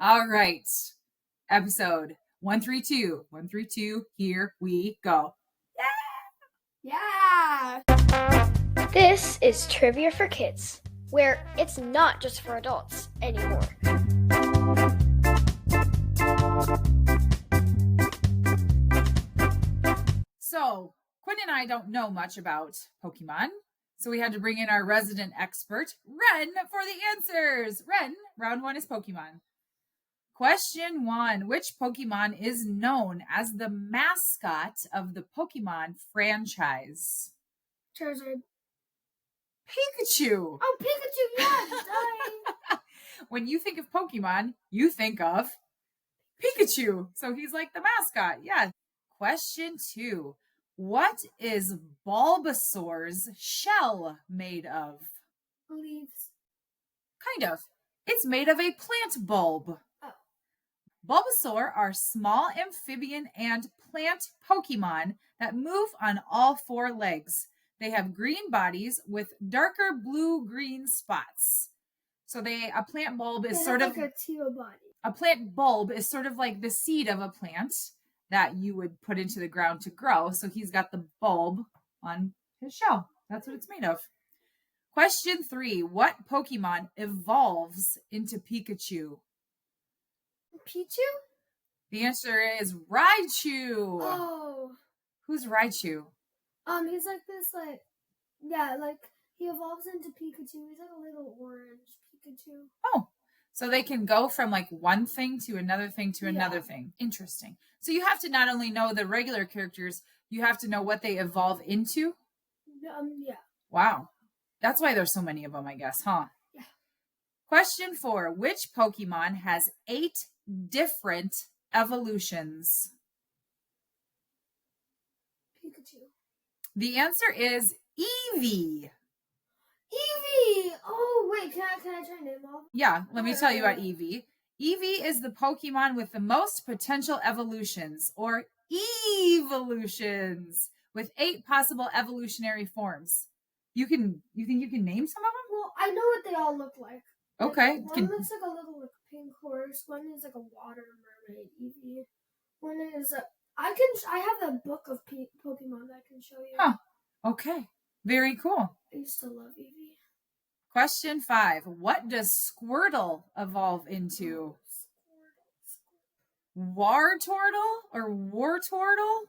All right. Episode 132. 132. Here we go. Yeah! This is Trivia for Kids, where it's not just for adults anymore. So, Quinn and I don't know much about Pokemon, so we had to bring in our resident expert, Ren, for the answers. Ren, round one is Pokemon. Question 1. Which Pokemon is known as the mascot of the Pokemon franchise? Charizard. Pikachu. Oh, Pikachu, yes! When you think of Pokemon, you think of Pikachu. So he's like the mascot. Yeah. Question 2. What is Bulbasaur's shell made of? Leaves. Kind of. It's made of a plant bulb. Oh. Bulbasaur are small amphibian and plant Pokemon that move on all four legs. They have green bodies with darker blue-green spots. So a plant bulb is sort of like a teal body. A plant bulb is sort of like the seed of a plant that you would put into the ground to grow. So he's got the bulb on his shell. That's what it's made of. Question 3. What Pokemon evolves into Pikachu? Pichu? The answer is Raichu. Oh. Who's Raichu? He's like this, he evolves into Pikachu. He's like a little orange Pikachu. Oh, so they can go from like one thing to another thing to another thing. Interesting. So you have to not only know the regular characters, you have to know what they evolve into? Yeah. Wow. That's why there's so many of them, I guess, huh? Yeah. Question 4. Which Pokemon has 8 different evolutions? Pikachu. The answer is Eevee. Eevee! Oh, wait, can I try to name off? Yeah, let me tell you about Eevee. Eevee is the Pokemon with the most potential evolutions, or evolutions, with 8 possible evolutionary forms. You think you can name some of them? Well, I know what they all look like. Okay. One looks like a little pink horse. One is like a water mermaid, Eevee. One is I have the book of Pokemon that I can show you. Huh. Okay. Very cool. I used to love Eevee. Question 5. What does Squirtle evolve into? Wartortle or Wartortle?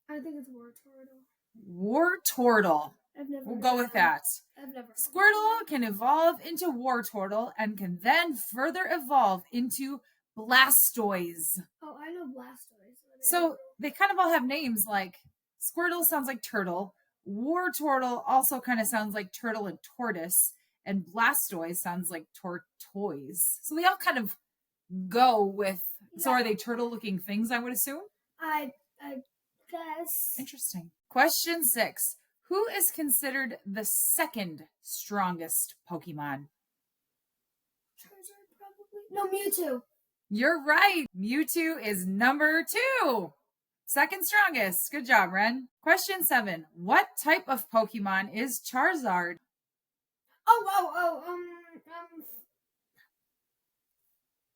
I think it's Wartortle. Wartortle. We'll go with that. I've never. Squirtle can evolve into Wartortle and can then further evolve into Blastoise. Oh, I know Blastoise. So they kind of all have names like Squirtle sounds like turtle. Wartortle also kind of sounds like turtle and tortoise. And Blastoise sounds like tortoise. So they all kind of go with... Yeah. So are they turtle-looking things, I would assume? I guess. Interesting. Question 6. Who is considered the second strongest Pokemon? Charizard, probably. No, Mewtwo. You're right. Mewtwo is number 2. Second strongest. Good job, Ren. Question 7. What type of Pokemon is Charizard?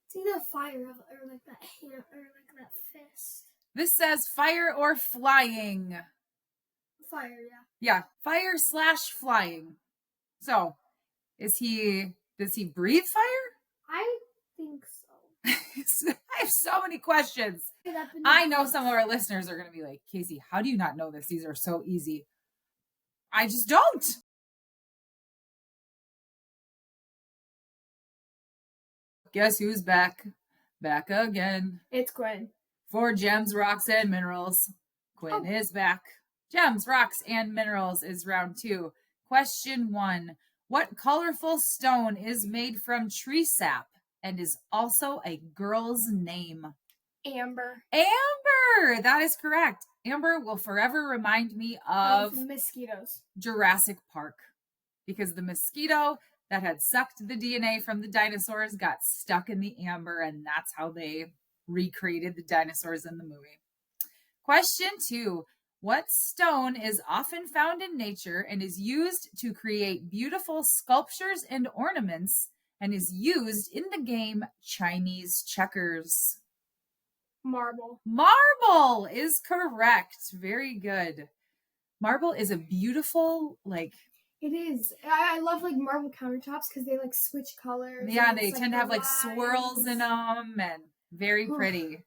It's either fire or like that hand or like that fist. This says fire or flying. Fire, yeah. Yeah, fire/flying. So, does he breathe fire? I think so. I have so many questions. I know some of our listeners are going to be like, Casey, how do you not know this? These are so easy. I just don't. Guess who's back? Back again. It's Quinn. For Gems, Rocks, and Minerals. Quinn is back. Gems, Rocks, and Minerals is round 2. Question 1. What colorful stone is made from tree sap and is also a girl's name? Amber. Amber! That is correct. Amber will forever remind me of mosquitoes. Jurassic Park. Because the mosquito that had sucked the DNA from the dinosaurs got stuck in the amber, and that's how they recreated the dinosaurs in the movie. Question 2. What stone is often found in nature and is used to create beautiful sculptures and ornaments and is used in the game Chinese checkers? Marble. Marble is correct. Very good. Marble is a beautiful, like, It is. I love like marble countertops because they like switch colors. yeah, and they it's, tend to have like lines. swirls in them and very pretty.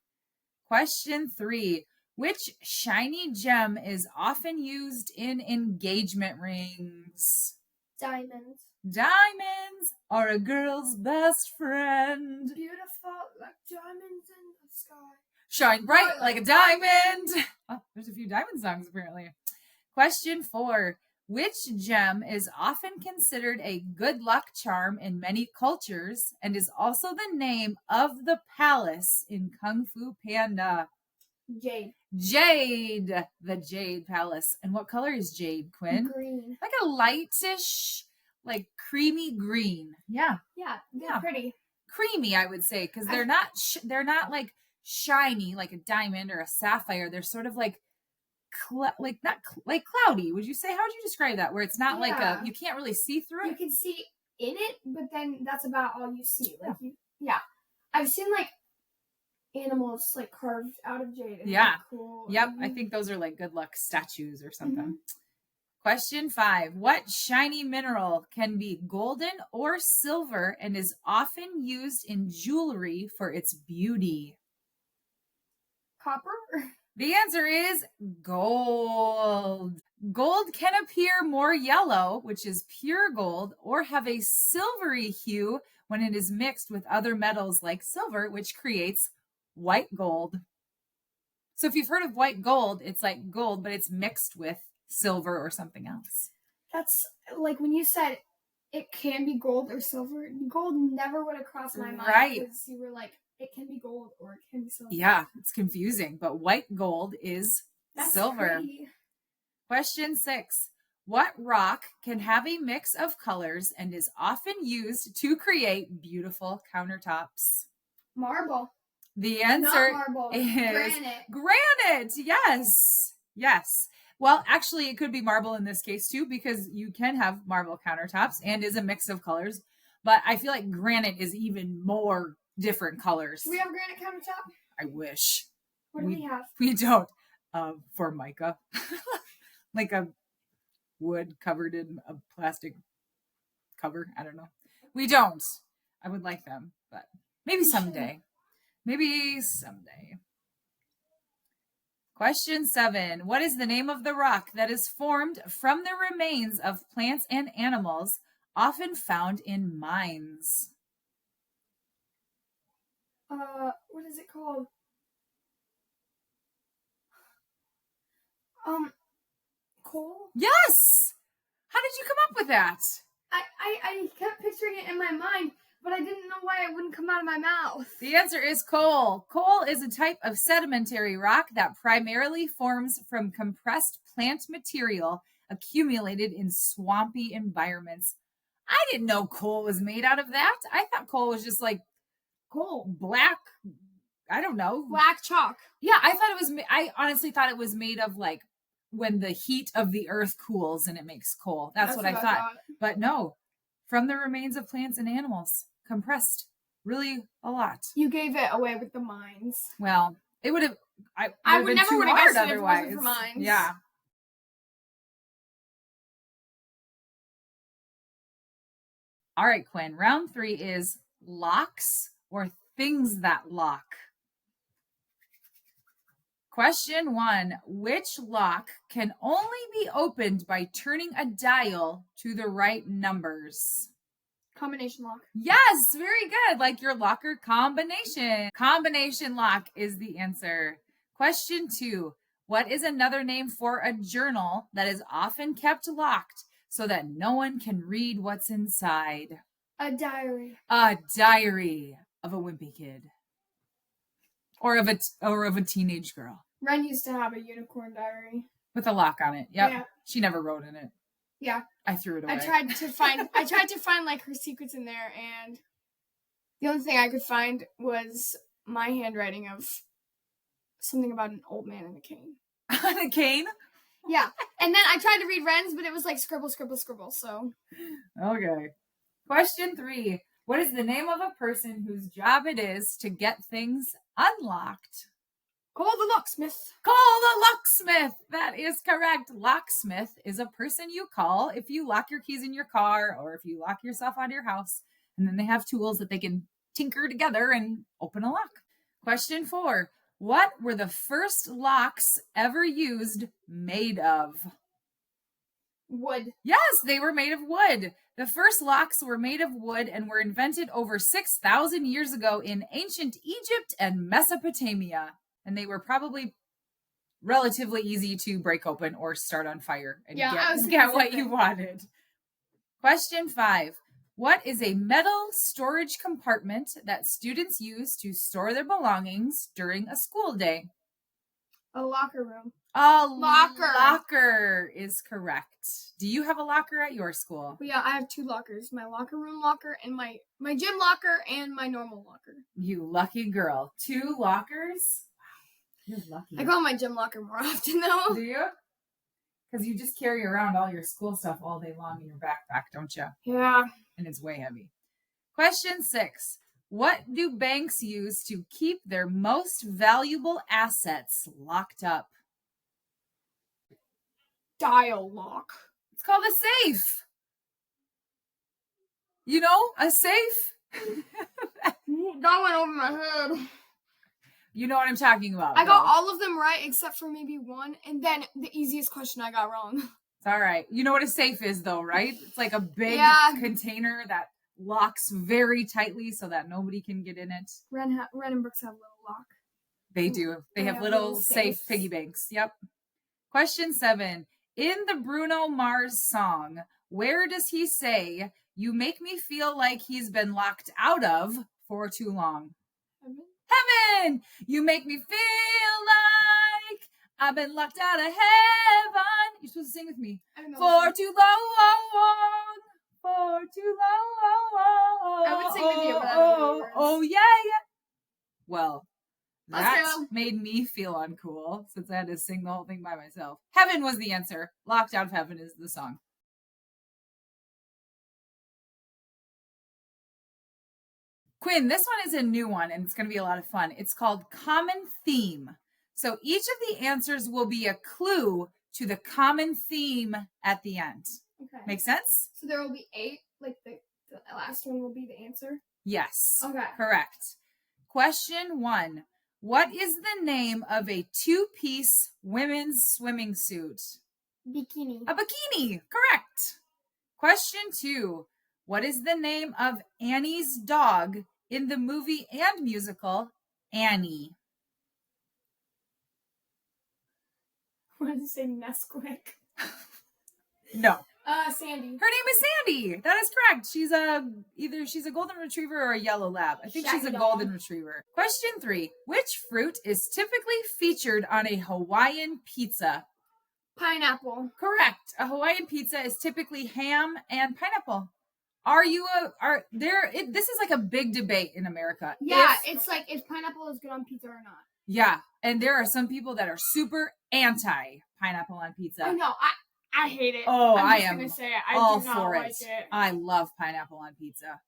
Question 3. Which shiny gem is often used in engagement rings? Diamonds. Diamonds are a girl's best friend. Beautiful, like diamonds in the sky. Shine bright like a diamond. Oh, there's a few diamond songs apparently. Question 4. Which gem is often considered a good luck charm in many cultures and is also the name of the palace in Kung Fu Panda? Jade. Jade, the Jade Palace. And what color is jade, Quinn? Green. Like a lightish, like creamy green. Yeah, Yeah, they're Yeah. pretty. creamy, I would say, because they're not like shiny like a diamond or a sapphire. They're sort of like like cloudy. Would you say? How would you describe that? Where it's not like Yeah. you can't really see through You it. can see in it, but then that's about all you see. Like yeah. I've seen like animals like carved out of jade. It's, Yeah. like, cool. Yep, I think those are like good luck statues or something. Mhm. Question 5. What shiny mineral can be golden or silver and is often used in jewelry for its beauty? Copper. The answer is gold. Gold can appear more yellow, which is pure gold, or have a silvery hue when it is mixed with other metals like silver, which creates white gold. So if you've heard of white gold, it's like gold, but it's mixed with silver or something else. That's like when you said it can be gold or silver. Gold never would have crossed my mind Right. because you were like, it can be gold or it can be silver. Yeah, it's confusing, but white gold is That's silver. pretty. Question 6. What rock can have a mix of colors and is often used to create beautiful countertops? Marble. The answer Not marble. is Granite. granite. Yes. Yes. Well, actually, it could be marble in this case too, because you can have marble countertops and is a mix of colors. But I feel like granite is even more different colors. Do we have a granite countertop? I wish. What do we have? We don't. Formica. Like a wood covered in a plastic cover. I don't know. We don't. I would like them, but maybe someday. Maybe someday. Question 7. What is the name of the rock that is formed from the remains of plants and animals, often found in mines? What is it called? Coal? Yes! How did you come up with that? I kept picturing it in my mind, but I didn't know why it wouldn't come out of my mouth. The answer is coal. Coal is a type of sedimentary rock that primarily forms from compressed plant material accumulated in swampy environments. I didn't know coal was made out of that. I thought coal was just like coal, black, I don't know. Black chalk. Yeah, I honestly thought it was made of like when the heat of the earth cools and it makes coal. That's what I thought. But no, from the remains of plants and animals, compressed really a lot. You gave it away with the mines. Well, it would have. I would been never too would have hard guessed it if it wasn't for mines. Yeah. All right, Quinn. Round 3 is locks or things that lock. Question 1. Which lock can only be opened by turning a dial to the right numbers? Combination lock. Yes, very good. Like your locker combination. Combination lock is the answer. Question 2. What is another name for a journal that is often kept locked so that no one can read what's inside? A diary. A diary of a wimpy kid. Or of a teenage girl. Ren used to have a unicorn diary. With a lock on it. Yep. Yeah. She never wrote in it. Yeah. I threw it away. I tried to find like her secrets in there, and the only thing I could find was my handwriting of something about an old man and a cane. On a cane? Yeah. And then I tried to read Ren's, but it was like scribble, scribble, scribble, so. Okay. Question 3. What is the name of a person whose job it is to get things unlocked? Call the locksmith. Call the locksmith. That is correct. Locksmith is a person you call if you lock your keys in your car or if you lock yourself out of your house. And then they have tools that they can tinker together and open a lock. Question 4. What were the first locks ever used made of? Wood. Yes, they were made of wood. The first locks were made of wood and were invented over 6,000 years ago in ancient Egypt and Mesopotamia. And they were probably relatively easy to break open or start on fire and get what you wanted. Question 5. What is a metal storage compartment that students use to store their belongings during a school day? A locker room. A Locker. Locker is correct. Do you have a locker at your school? Well, yeah, I have 2 lockers. My locker room locker and my gym locker and my normal locker. You lucky girl. 2 lockers? Wow, you're lucky. I go in my gym locker more often, though. Do you? Because you just carry around all your school stuff all day long in your backpack, don't you? Yeah. And it's way heavy. Question 6. What do banks use to keep their most valuable assets locked up? Dial lock. It's called a safe. You know, a safe? That went over my head. You know what I'm talking about. I got all of them right except for maybe one, and then the easiest question I got wrong. It's all right. You know what a safe is, though, right? It's like a big container that locks very tightly so that nobody can get in it. Ren and Brooks have a little lock. They do. They have little safe piggy banks. Yep. Question 7. In the Bruno Mars song, where does he say, "You make me feel like he's been locked out of for too long"? Heaven! You make me feel like I've been locked out of heaven. You're supposed to sing with me. For too long. For too long. I would sing with you, but I don't know the words. Oh, yeah. Well, that made me feel uncool since I had to sing the whole thing by myself. Heaven was the answer. Locked Out of Heaven is the song. Quinn, this one is a new one and it's going to be a lot of fun. It's called Common Theme. So each of the answers will be a clue to the common theme at the end. Okay. Make sense? So there will be 8, like the last one will be the answer? Yes. Okay. Correct. Question 1. What is the name of a 2-piece women's swimming suit? Bikini. A bikini. Correct. Question 2. What is the name of Annie's dog in the movie and musical Annie? What did it say? Nesquik. No. Sandy. Her name is Sandy. That is correct. She's a golden retriever or a yellow lab. I think she's a golden retriever. Question 3. Which fruit is typically featured on a Hawaiian pizza? Pineapple. Correct. A Hawaiian pizza is typically ham and pineapple. This is like a big debate in America. Yeah, it's like if pineapple is good on pizza or not. Yeah, and there are some people that are super anti-pineapple on pizza. Oh no, I hate it. Oh, I am gonna say all do not for like it. I love pineapple on pizza.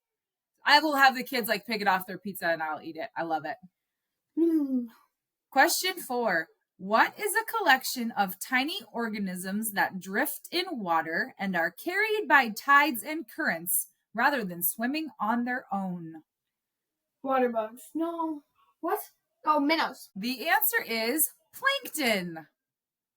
I will have the kids like pick it off their pizza and I'll eat it. I love it. Question 4. What is a collection of tiny organisms that drift in water and are carried by tides and currents rather than swimming on their own? Water bugs. No. What? Oh, minnows. The answer is plankton.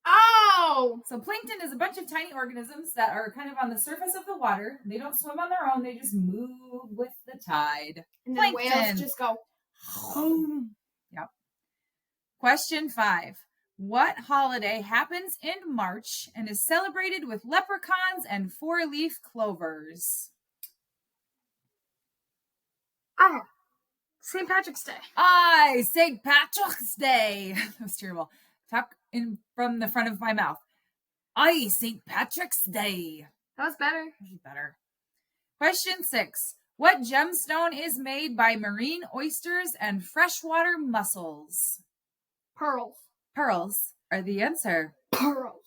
Oh! So plankton is a bunch of tiny organisms that are kind of on the surface of the water. They don't swim on their own. They just move with the tide. And then whales just go. Yep. Question 5. What holiday happens in March and is celebrated with leprechauns and 4-leaf clovers? St. Patrick's Day. St. Patrick's Day. That was terrible. Talk in from the front of my mouth. St. Patrick's Day. That was better. That was better. Question 6. What gemstone is made by marine oysters and freshwater mussels? Pearls. Pearls are the answer. Pearls.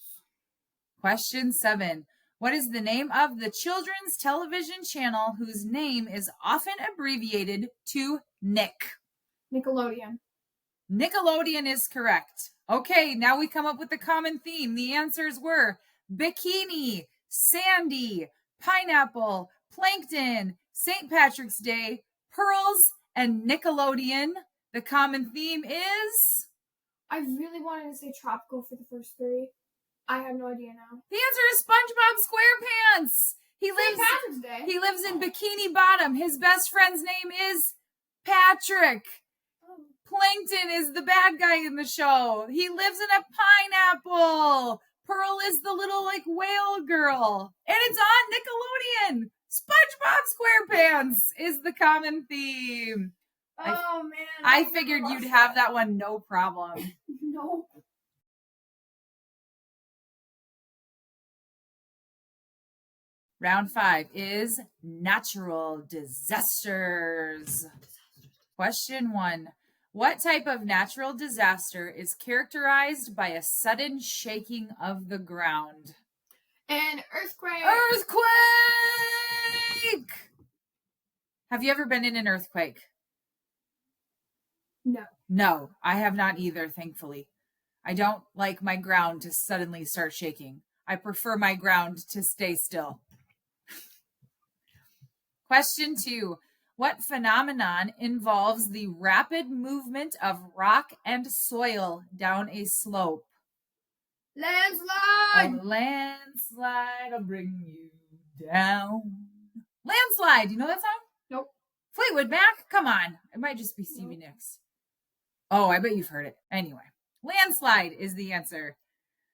Question 7. What is the name of the children's television channel whose name is often abbreviated to Nick? Nickelodeon. Nickelodeon is correct. Okay, now we come up with the common theme. The answers were Bikini, Sandy, Pineapple, Plankton, St. Patrick's Day, Pearls, and Nickelodeon. The common theme is... I really wanted to say tropical for the first three. I have no idea now. The answer is SpongeBob SquarePants. St. Patrick's Day. He lives in Bikini Bottom. His best friend's name is Patrick. Plankton is the bad guy in the show. He lives in a pineapple. Pearl is the little whale girl. And it's on Nickelodeon. SpongeBob SquarePants is the common theme. Oh, man. I figured you'd have that one no problem. No. Round 5 is natural disasters. Question 1. What type of natural disaster is characterized by a sudden shaking of the ground? An earthquake. Earthquake! Have you ever been in an earthquake? No. No, I have not either, thankfully. I don't like my ground to suddenly start shaking. I prefer my ground to stay still. Question 2. What phenomenon involves the rapid movement of rock and soil down a slope? Landslide. A landslide will bring you down. Landslide. You know that song? Nope. Fleetwood Mac? Come on. It might just be Stevie Nicks. Oh, I bet you've heard it. Anyway, landslide is the answer.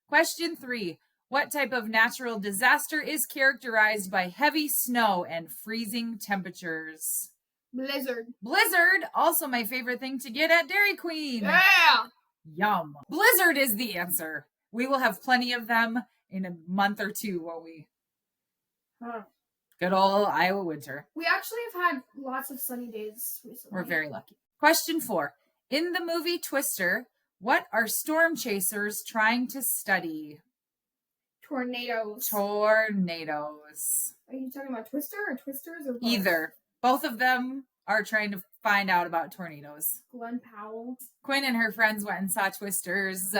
Question 3. What type of natural disaster is characterized by heavy snow and freezing temperatures? Blizzard. Blizzard, also my favorite thing to get at Dairy Queen. Yeah. Yum. Blizzard is the answer. We will have plenty of them in a month or two, won't we? Huh. Good old Iowa winter. We actually have had lots of sunny days recently. We're very lucky. Question 4. In the movie Twister, what are storm chasers trying to study? Tornadoes. Tornadoes. Are you talking about Twister or Twisters or both? Either. Both of them are trying to find out about tornadoes. Glenn Powell. Quinn and her friends went and saw Twisters,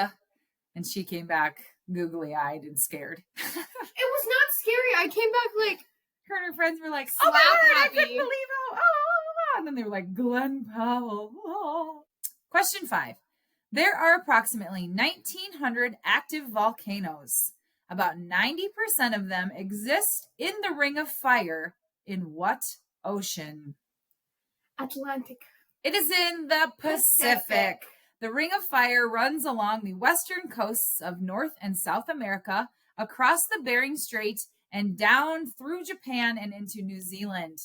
and she came back googly-eyed and scared. It was not scary. I came back like... Her and her friends were like, Slap oh my God, I happy. couldn't believe how... Oh. And then they were like, Glenn Powell. Oh. Question 5. There are approximately 1,900 active volcanoes. About 90% of them exist in the Ring of Fire. In what ocean? Atlantic. It is in the Pacific. The Ring of Fire runs along the western coasts of North and South America, across the Bering Strait, and down through Japan and into New Zealand.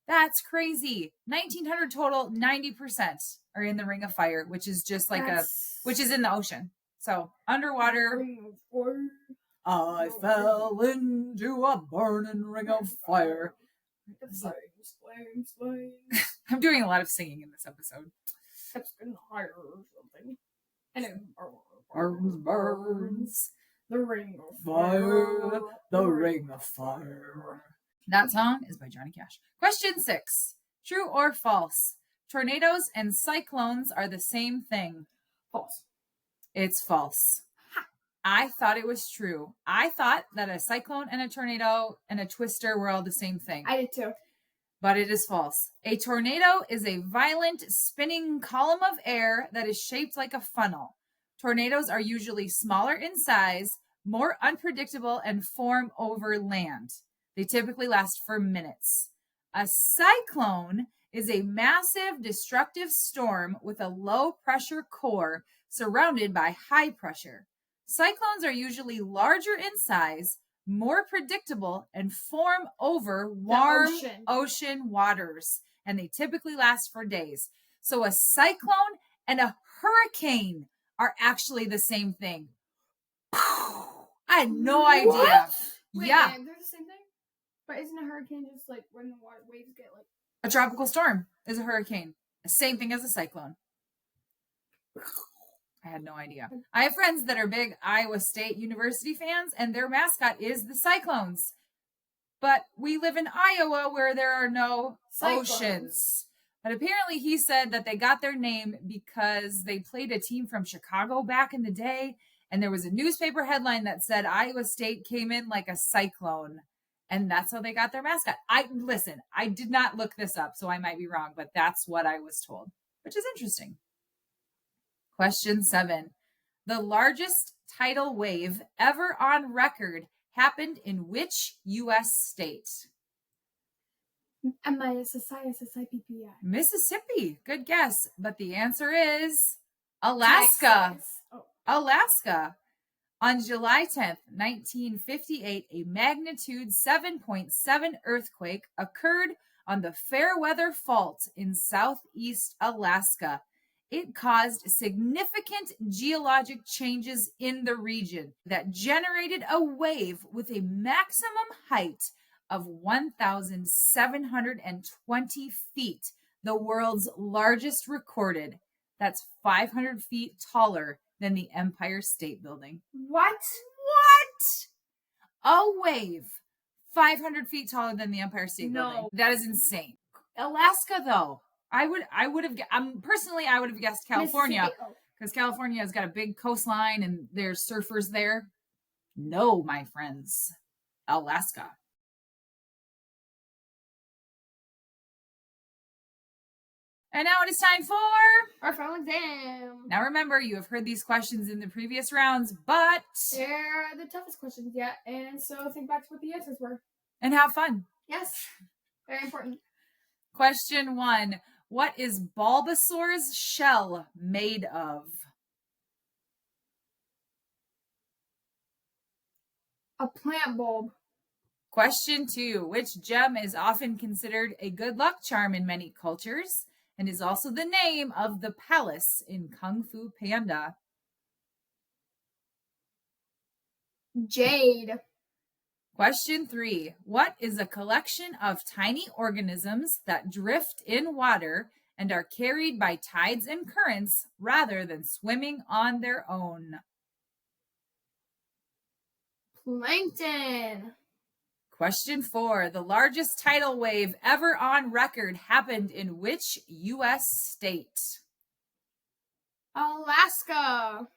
That's crazy. 1,900 total, 90% are in the Ring of Fire, which is just like which is in the ocean. So underwater. I fell into a burning ring of fire. I'm doing a lot of singing in this episode. It's been higher or something. And it burns. The Ring of Fire, the Ring of Fire. That song is by Johnny Cash. Question 6. True or false? Tornadoes and cyclones are the same thing. False. It's false. I thought it was true. I thought that a cyclone and a tornado and a twister were all the same thing. I did too. But it is false. A tornado is a violent spinning column of air that is shaped like a funnel. Tornadoes are usually smaller in size, more unpredictable, and form over land. They typically last for minutes. A cyclone is a massive destructive storm with a low pressure core surrounded by high pressure. Cyclones are usually larger in size, more predictable, and form over warm ocean waters. And they typically last for days. So a cyclone and a hurricane are actually the same thing. I had no idea. Wait, yeah. Man, they're the same thing? But isn't a hurricane just like when the water waves get like... A tropical storm is a hurricane. The same thing as a cyclone. I I had no idea. I have friends that are big Iowa State University fans, and their mascot is the Cyclones. But we live in Iowa where there are no oceans. But apparently he said that they got their name because they played a team from Chicago back in the day. And there was a newspaper headline that said Iowa State came in like a cyclone. And that's how they got their mascot. I did not look this up, so I might be wrong, but that's what I was told, which is interesting. Question 7. The largest tidal wave ever on record happened in which U.S. state? Mississippi. Mississippi. Good guess. But the answer is Alaska. Alaska. On July 10th, 1958, a magnitude 7.7 earthquake occurred on the Fairweather Fault in southeast Alaska. It caused significant geologic changes in the region that generated a wave with a maximum height of 1,720 feet, the world's largest recorded. That's 500 feet taller than the Empire State Building. What? A wave 500 feet taller than the Empire State Building. That is insane. Alaska, though. I would have guessed California because California has got a big coastline and there's surfers there. No, my friends, Alaska. And now it is time for our final exam. Now remember, you have heard these questions in the previous rounds, but they're the toughest questions yet, and so think back to what the answers were. And have fun. Yes, very important. Question 1. What is Bulbasaur's shell made of? A plant bulb. Question 2. Which gem is often considered a good luck charm in many cultures and is also the name of the palace in Kung Fu Panda? Jade. Question 3. What is a collection of tiny organisms that drift in water and are carried by tides and currents rather than swimming on their own? Plankton. Question 4. The largest tidal wave ever on record happened in which U.S. state? Alaska.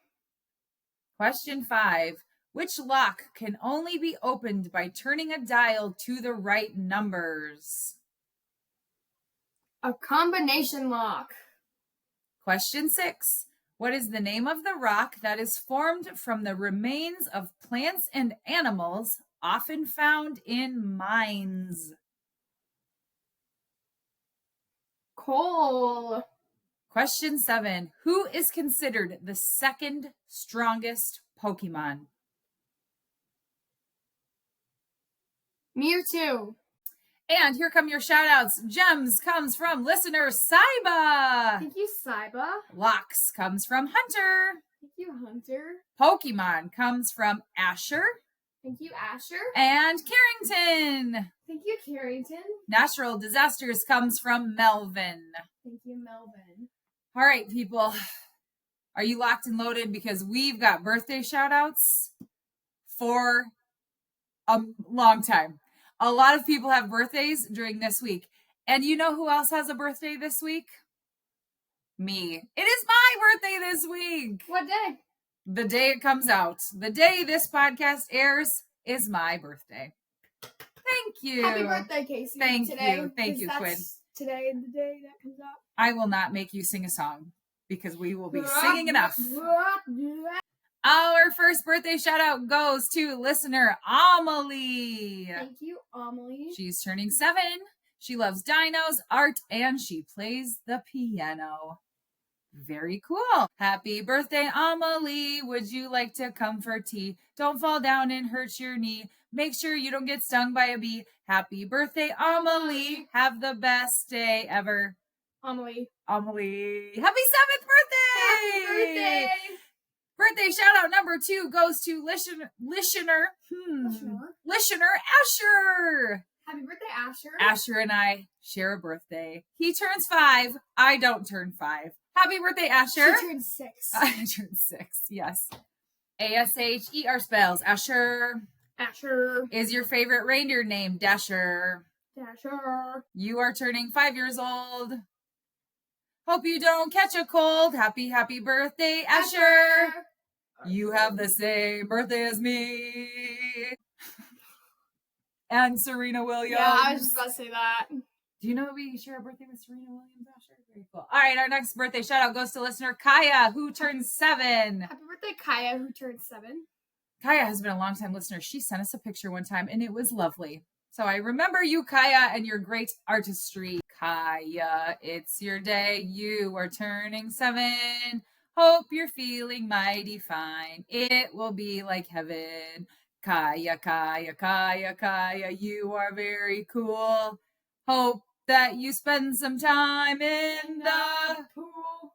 Question 5. Which lock can only be opened by turning a dial to the right numbers? A combination lock. Question 6. What is the name of the rock that is formed from the remains of plants and animals often found in mines? Coal. Question 7. Who is considered the second strongest Pokemon? Mewtwo. And here come your shout outs. Gems comes from listener Saiba. Thank you, Saiba. Locks comes from Hunter. Thank you, Hunter. Pokemon comes from Asher. Thank you, Asher. And Carrington. Thank you, Carrington. Natural disasters comes from Melvin. Thank you, Melvin. All right, people. Are you locked and loaded? Because we've got birthday shout outs for a long time. A lot of people have birthdays during this week. And you know who else has a birthday this week? Me. It is my birthday this week. What day? The day it comes out. The day this podcast airs is my birthday. Thank you. Happy birthday, Casey. Thank you. Thank you, Quinn. Today, the day that comes out. I will not make you sing a song because we will be singing enough. Our first birthday shout out goes to listener Amelie. Thank you, Amelie. She's turning 7. She loves dinos, art, and she plays the piano. Very cool. Happy birthday, Amelie. Would you like to come for tea? Don't fall down and hurt your knee. Make sure you don't get stung by a bee. Happy birthday, Amelie. Have the best day ever. Amelie. Happy 7th birthday. Happy birthday. Birthday shout out number 2 goes to listener Asher. Happy birthday, Asher. Asher and I share a birthday. He turns 5. I don't turn 5. Happy birthday, Asher. She turned 6. I turned 6, yes. ASHER spells. Asher. Asher. Is your favorite reindeer named Dasher? Dasher. You are turning 5 years old. Hope you don't catch a cold. Happy birthday, Asher. You have the same birthday as me. And Serena Williams. Yeah, I was just about to say that. Do you know we share a birthday with Serena Williams, Asher? Very cool. All right, our next birthday shout out goes to listener Kaya, who turns 7. Happy birthday, Kaya, who turned 7. Kaya has been a long-time listener. She sent us a picture one time, and it was lovely. So I remember you, Kaya, and your great artistry. Kaya, it's your day. You are turning 7. Hope you're feeling mighty fine. It will be like heaven. Kaya, Kaya, Kaya, Kaya, you are very cool. Hope that you spend some time in the pool.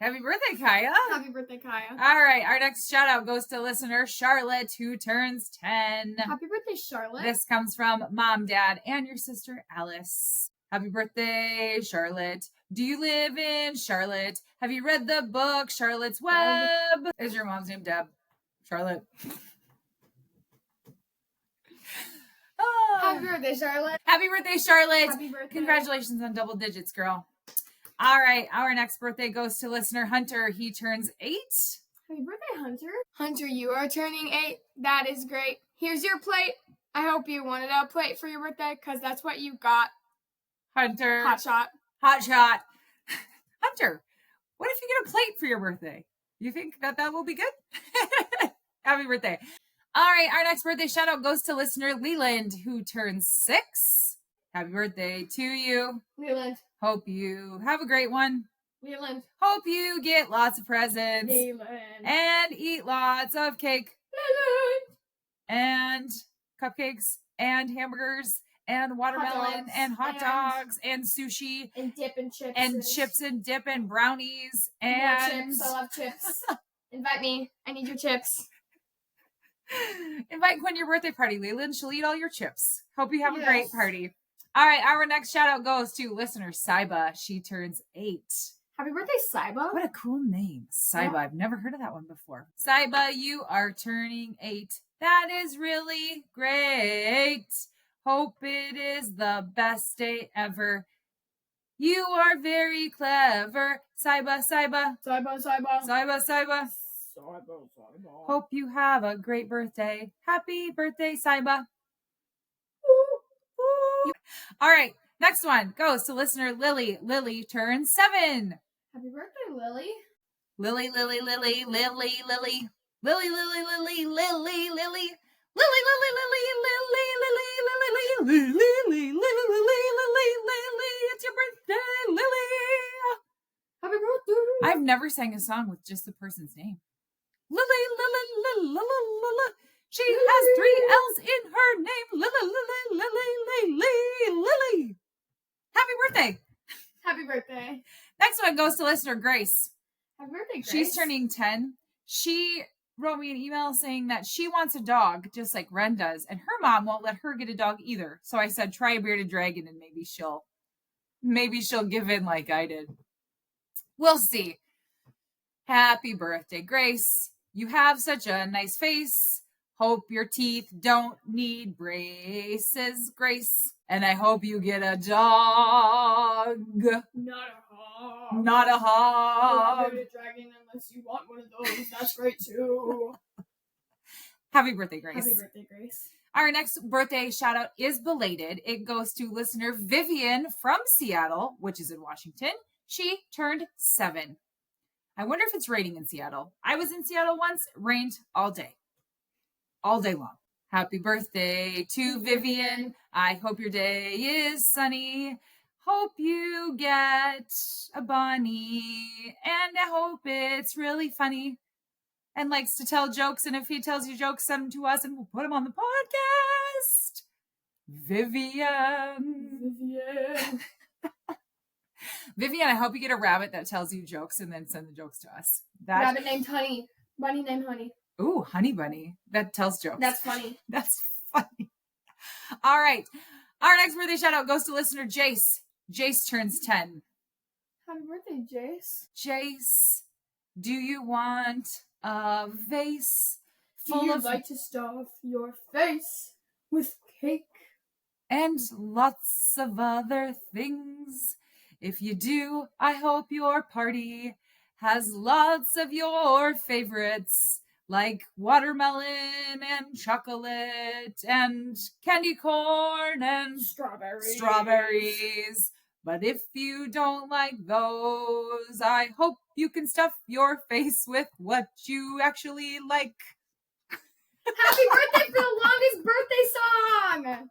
Happy birthday, Kaya. Happy birthday, Kaya. All right, our next shout out goes to listener Charlotte, who turns 10. Happy birthday, Charlotte. This comes from Mom, Dad, and your sister Alice. Happy birthday, Charlotte. Do you live in Charlotte? Have you read the book Charlotte's Web? Is your mom's name Deb? Charlotte. Happy birthday, Charlotte. Happy birthday, Charlotte. Happy birthday. Congratulations on double digits, girl. All right, our next birthday goes to listener Hunter. He turns 8. Happy birthday, Hunter. Hunter, you are turning 8. That is great. Here's your plate. I hope you wanted a plate for your birthday, because that's what you got. Hunter. Hot shot. Hot shot. Hunter, what if you get a plate for your birthday? You think that will be good? Happy birthday. All right, our next birthday shout out goes to listener Leland, who turns 6. Happy birthday to you. Leland. Hope you have a great one. Leland. Hope you get lots of presents. Leland. And eat lots of cake. Leland. And cupcakes and hamburgers and watermelon and hot dogs and sushi and dip and chips and chips and dip and brownies and more chips. I love chips. Invite me. I need your chips. Invite Quinn to your birthday party, Leland. She'll eat all your chips. Hope you have a great Yes. party. All right, our next shout out goes to listener Saiba. She turns 8. Happy birthday, Saiba. What a cool name, Saiba. Yeah. I've never heard of that one before. Saiba, you are turning 8. That is really great. Hope it is the best day ever. You are very clever. Saiba, Saiba. Saiba, Saiba. Saiba, Saiba. Saiba, Saiba. Hope you have a great birthday. Happy birthday, Saiba. All right, next one goes to listener Lily. Lily turns 7. Happy birthday, Lily. Lily, Lily, Lily, Lily, Lily. Lily, Lily, Lily, Lily, Lily. Lily, Lily, Lily, Lily, Lily, Lily, Lily, Lily, Lily. It's your birthday, Lily. Happy birthday. I've never sang a song with just the person's name. Lily, Lily, Lily, Lily. She has 3 L's in her name. Lily, Lily, Lily, Lily, Lily. Happy birthday. Happy birthday. Next one goes to listener Grace. Happy birthday, Grace. She's turning 10. She wrote me an email saying that she wants a dog, just like Ren does, and her mom won't let her get a dog either. So I said, try a bearded dragon, and maybe she'll give in like I did. We'll see. Happy birthday, Grace. You have such a nice face. Hope your teeth don't need braces, Grace. And I hope you get a dog. Not a hog. Not a hog. Or a dragon, unless you want one of those. That's great too. Happy birthday, Grace. Happy birthday, Grace. Our next birthday shout out is belated. It goes to listener Vivian from Seattle, which is in Washington. She turned 7. I wonder if it's raining in Seattle. I was in Seattle once. It rained all day. All day long. Happy birthday to Vivian. I hope your day is sunny. Hope you get a bunny. And I hope it's really funny. And likes to tell jokes. And if he tells you jokes, send them to us and we'll put them on the podcast. Vivian. Vivian. Vivian, I hope you get a rabbit that tells you jokes and then send the jokes to us. Rabbit named Honey. Bunny named Honey. Ooh, Honey Bunny. That tells jokes. That's funny. That's funny. All right. Our next birthday shout out goes to listener Jace. Jace turns 10. Happy birthday, Jace. Jace, do you want a vase full Do you of like to stuff your face with cake? and lots of other things? If you do, I hope your party has lots of your favorites, like watermelon and chocolate and candy corn and strawberries. But if you don't like those, I hope you can stuff your face with what you actually like. Happy birthday for the longest birthday song!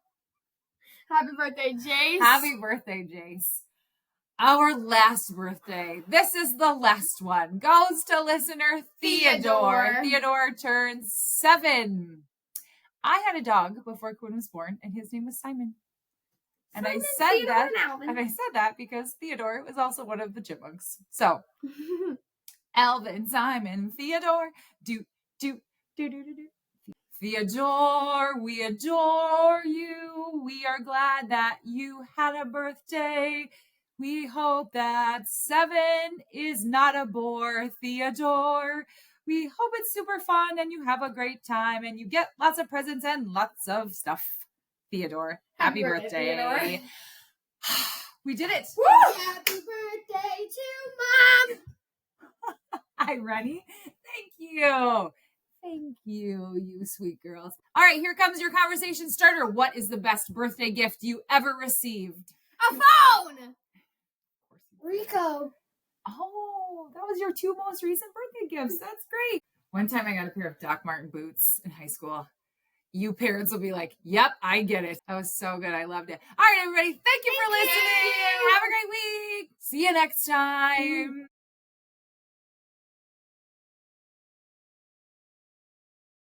Happy birthday, Jace. Happy birthday, Jace. Our last birthday, this is the last one, goes to listener Theodore. Theodore turns 7. I had a dog before Quinn was born, and his name was Simon. And I said that because Theodore was also one of the chipmunks. So, Alvin, Simon, Theodore, do. Theodore, we adore you. We are glad that you had a birthday. We hope that 7 is not a bore, Theodore. We hope it's super fun and you have a great time and you get lots of presents and lots of stuff. Theodore, happy birthday. Theodore. We did it. Woo! Happy birthday to Mom. Hi, Rennie. Thank you. Thank you, you sweet girls. All right, here comes your conversation starter. What is the best birthday gift you ever received? A phone. Rico. Oh, that was your 2 most recent birthday gifts. That's great. One time I got a pair of Doc Marten boots in high school. You parents will be like, yep, I get it. That was so good. I loved it. All right, everybody. Thank you for listening. Have a great week. See you next time.